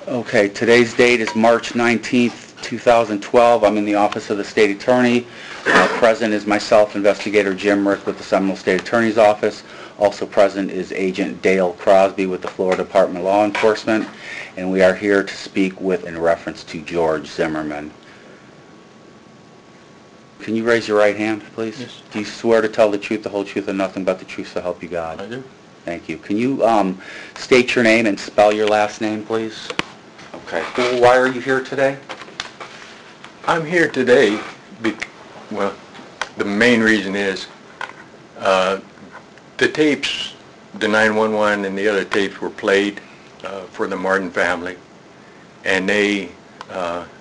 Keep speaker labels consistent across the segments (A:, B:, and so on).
A: Okay, today's date is March 19th, 2012. I'm in the Office of the State Attorney. Present is myself, Investigator Jim Rick with the Seminole State Attorney's Office. Also present is Agent Dale Crosby with the Florida Department of Law Enforcement. And we are here to speak with in reference to George Zimmerman. Can you raise your right hand, please?
B: Yes.
A: Do you swear to tell the truth, the whole truth, and nothing but the truth, so help you God?
B: I do.
A: Thank you. Can you state your name and spell your last name, please? Okay. Why are you here today?
B: I'm here today, well, the main reason is the tapes, the 911 and the other tapes were played for the Martin family, and they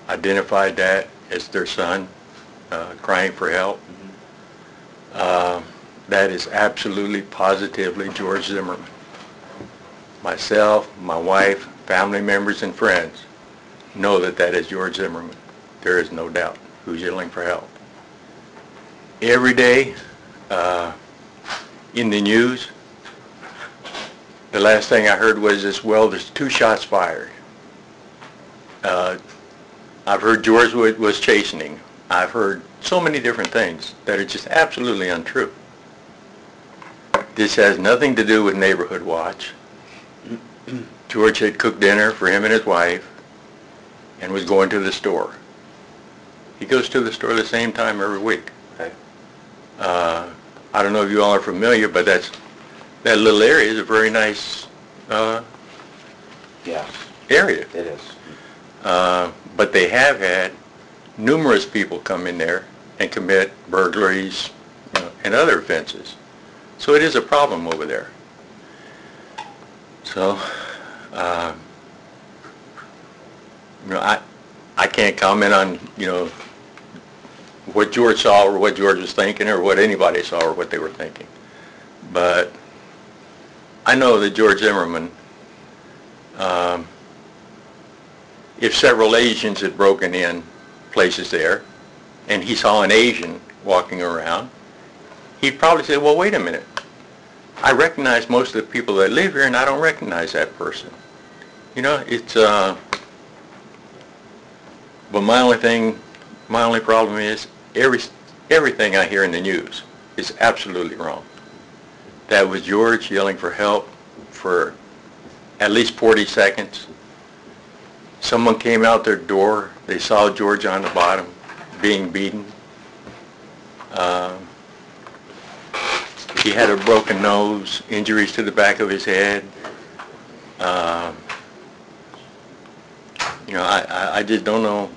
B: identified that as their son crying for help. That is absolutely, positively George Zimmerman. Myself, my wife, family members, and friends know that that is George Zimmerman. There is no doubt who's yelling for help. Every day in the news, the last thing I heard was this, well, there's 2 shots fired. I've heard George was chastening. I've heard so many different things that are just absolutely untrue. This has nothing to do with Neighborhood Watch. George had cooked dinner for him and his wife and was going to the store. He goes to the store the same time every week.
A: Okay.
B: I don't know if you all are familiar, but that little area is a very nice
A: Yes,
B: area.
A: it is.
B: But they have had numerous people come in there and commit burglaries, and other offenses. So it is a problem over there. So, I can't comment on, what George saw or what George was thinking or what anybody saw or what they were thinking. But I know that George Zimmerman, if several Asians had broken in places there and he saw an Asian walking around, he'd probably say, well, wait a minute. I recognize most of the people that live here and I don't recognize that person. It's, but my only problem is everything I hear in the news is absolutely wrong. That was George yelling for help for at least 40 seconds. Someone came out their door, they saw George on the bottom being beaten. He had a broken nose, injuries to the back of his head. I just don't know.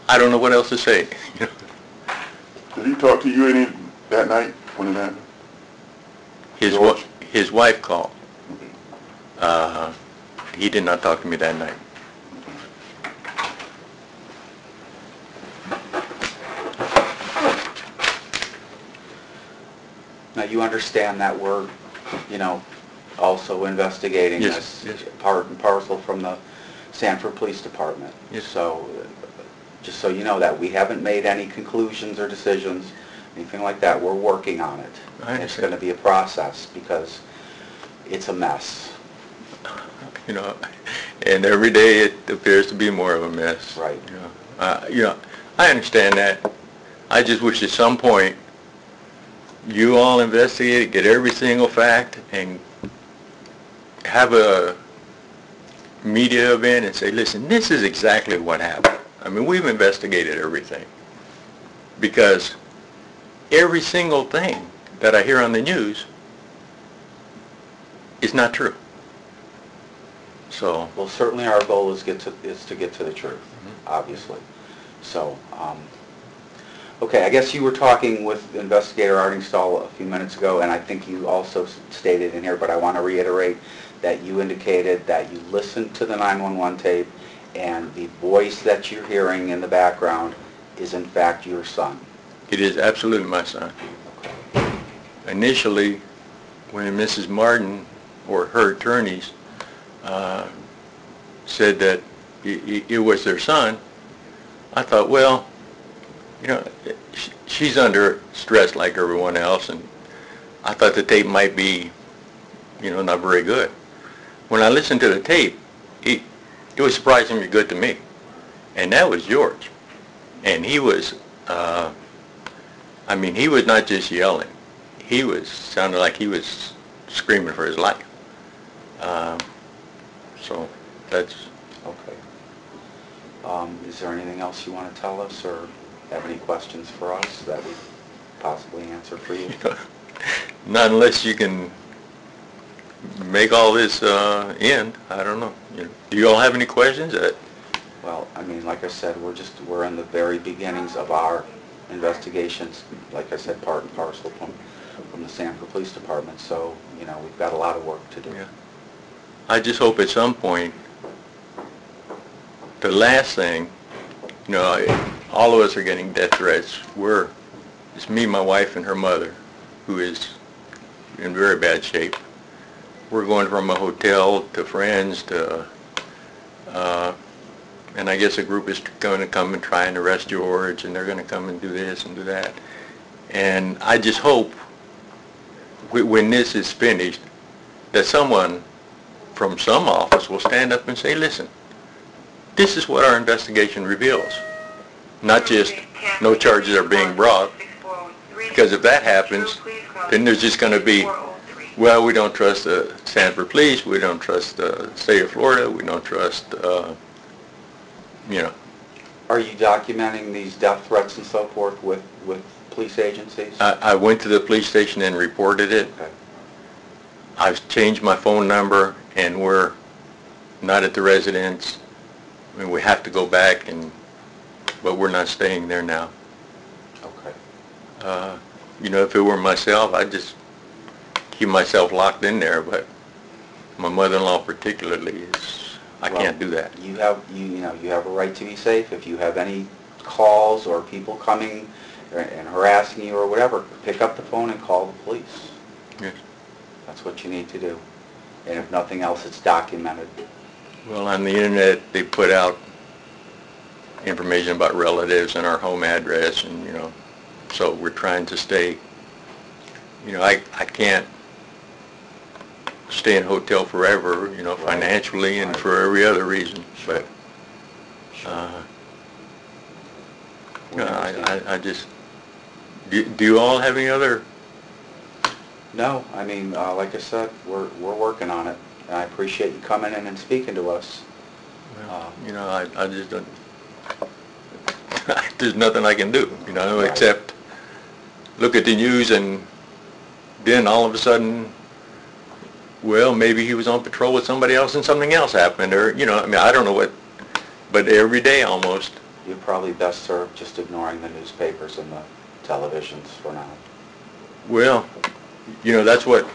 B: I don't know what else to say.
C: Did he talk to you any that night when it happened?
B: His wife called. He did not talk to me that night.
A: Now, you understand that we're, also investigating
B: Yes,
A: this
B: yes.
A: part and parcel from the Sanford Police Department.
B: Yes.
A: So, just so you know that, we haven't made any conclusions or decisions, anything like that. We're working on it.
B: I
A: It's going to be a process because it's a mess.
B: And every day it appears to be more of a mess.
A: Right.
B: I understand that. I just wish at some point you all investigate it, get every single fact, and have a media event and say, listen, this is exactly what happened. I mean, we've investigated everything. Because every single thing that I hear on the news is not true. So,
A: Well, certainly our goal is to get to the truth, obviously. So, okay, I guess you were talking with Investigator Artingstall a few minutes ago, and I think you also stated in here, but I want to reiterate that you indicated that you listened to the 911 tape, and the voice that you're hearing in the background is in fact your son.
B: it is absolutely my son. Initially, when Mrs. Martin or her attorneys said that it was their son, I thought, well, she's under stress like everyone else, and I thought the tape might be, not very good. When I listened to the tape, it was surprisingly good to me. And that was George. And he was, I mean, he was not just yelling. He was, sounded like he was screaming for his life. So that's...
A: Okay. Is there anything else you want to tell us, or have any questions for us that we possibly answer for you?
B: Not unless you can make all this end. I don't know. Do you all have any questions?
A: Well, I mean, like I said, we're in the very beginnings of our investigations, like I said, part and parcel from the Sanford Police Department, so, you know, we've got a lot of work to do.
B: Yeah. I just hope at some point, the last thing, you know, all of us are getting death threats. It's me, my wife, and her mother, who is in very bad shape. We're going from a hotel to friends to, and I guess a group is going to come and try and arrest George, and they're going to come and do this and do that. And I just hope, when this is finished, that someone from some office will stand up and say, listen, this is what our investigation reveals. Not just no charges are being brought, because if that happens, then there's just going to be, well, we don't trust the Sanford Police, we don't trust the state of Florida, we don't trust, you know.
A: Are you documenting these death threats and so forth with police agencies?
B: I went to the police station and reported it.
A: Okay.
B: I've changed my phone number, and we're not at the residence. I mean, we have to go back, but we're not staying there now.
A: Okay.
B: You know, if it were myself, I'd just keep myself locked in there, but my mother-in-law particularly I can't do that.
A: You have a right to be safe. If you have any calls or people coming and harassing you or whatever, pick up the phone and call the police.
B: Yes.
A: That's what you need to do. And if nothing else, it's documented.
B: Well, on the internet, they put out information about relatives and our home address, and, you know, so we're trying to stay, you know, I can't stay in a hotel forever, you know, financially and for every other reason, but, you know, I just, do you all have any other?
A: No, I mean, like I said, we're working on it. And I appreciate you coming in and speaking to us.
B: Well, you know, I just don't, there's nothing I can do, you know,
A: Right.
B: except look at the news, and then all of a sudden, well, maybe he was on patrol with somebody else and something else happened, or, you know, I mean, I don't know what, but every day almost.
A: You're probably best served just ignoring the newspapers and the televisions for now.
B: Well, you know, that's what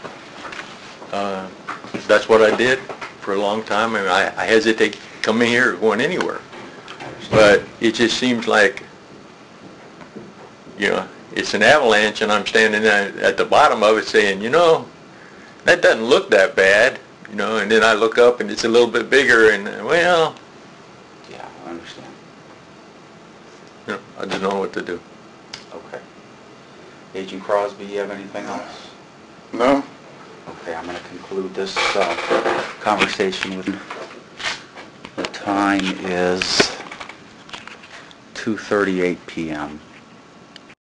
B: I did for a long time. I mean, I hesitate coming here or going anywhere. But it just seems like, you know, it's an avalanche, and I'm standing at the bottom of it saying, you know, that doesn't look that bad, you know, and then I look up and it's a little bit bigger, and, well...
A: Yeah, I understand.
B: You know, I just don't know what to do.
A: Okay. Agent Crosby, you have anything else?
C: No?
A: Okay, I'm going to conclude this conversation with, the time is 2:38 p.m.